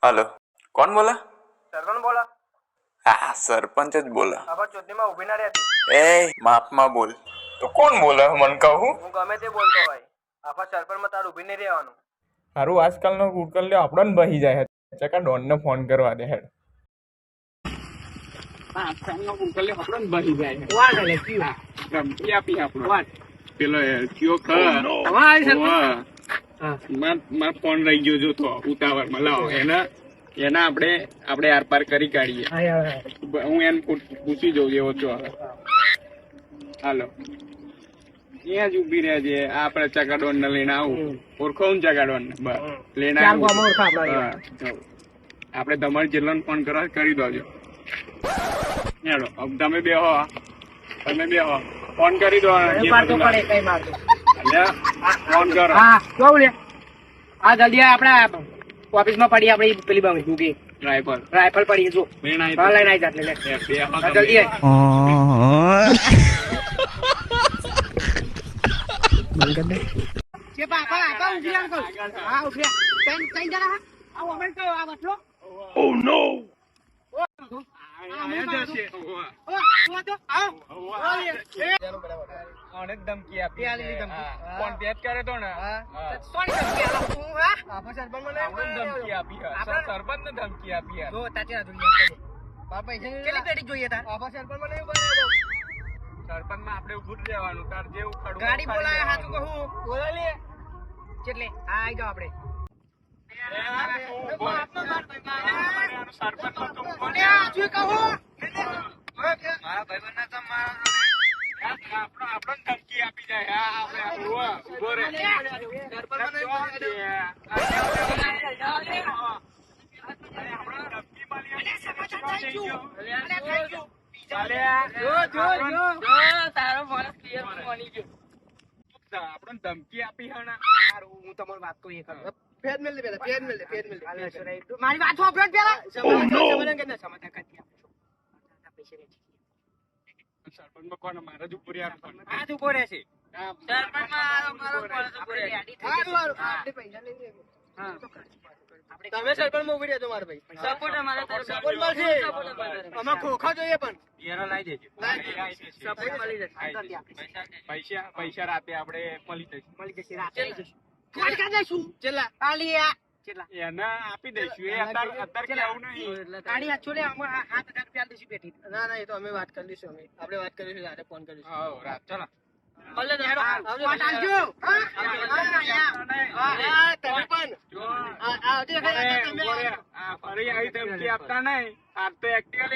Hello कौन बोला? સરપંચ બોલો. हाँ सरपंच ज बोला. આફા ચૂંટણીમાં ઊભી ના રહેતી. ए माप मा बोल. तो कौन बोला मन कहूँ? હું ગમે તે બોલતો હોય. આફા સરપંચમાં તાર ઊભી નહીં રહેવાનું. સારું આજકાલનો ગુડકલ લ્યો આપણો ને બહી જાય ચકા ડોનને ફોન કરવા દે હેડ. આજકાલનો ગુડકલ લ્યો આપણો ને બહી જાય વાટ એટલે કયું? ધમકી આપી આપણો વાટ. પેલો કયો ખરા તમારી સરપંચ. માર ફોન રહી ગયો જો તો ઉતાવળમાં લાવો એના આપણે આર પાર કરી કાઢીએ. હું એને પૂછી જઉં એવો છો હવે. હાલો ત્યાં જ ઉભી રહ્યા છે આપડે ચકાડોન ને લઈને આવું. ઓળખો ને ચકાડોન ને બસ લઈને આવું. આપડે તમારે જેટલો ફોન કરવા કરી દો હેડો. તમે બેહો ફોન કરી દો ફોન કરો. હા જો લે આ જલ્દી આપડા ઓફિસ માં પડી આપડી પેલી બાંગડી મૂકી રાઇફલ પડી જો લઈને આવી જાત લે જલ્દી કે બાપા આપા ઉઠી આવ હા ઉઠી કઈ જણા આ ઓમેન તો આ બટલો ઓ નો ધમકી આપી ફોન પેજ કરે તો ને ધમકી આપી સરપંચ ને ધમકી આપી સરપંચ માં આપડે ઉભું જ રહેવાનું. તાર જે ઉખાડું ગાડી બોલાય હાચું કહું બોલાય કેટલે હા આવી જાવ આપડે સરપંચ આપણો ધમકી આપી જાય. ઉભો રે આપણને ધમકી આપી હે હું તમારી વાત કહું મારી વાત સાંભળો પેલા સમાધાન કરી સરપંચ માં કોણ મારા જ ઉપર હાથ ઉભો રહેશે તમે સરપંચ માં ઉભી રહેજો મારા ભાઈ સપોર્ટ મળશે આમાં ખોખા જોઈએ પણ એનો લાવી દેજો. સપોર્ટ મળી જશે પૈસા રાતે આપણે મળી જશે એને આપી દઈશું. એ અત્યારે કેવું નહીં. ના ના એ તો અમે વાત કરી લઈશું. આપણે વાત કરીશું રાતે ફોન કરીશું. રાત ચાલો ફરી આવી ધમકી આપતા નહીં. આ તો એક્ટિવા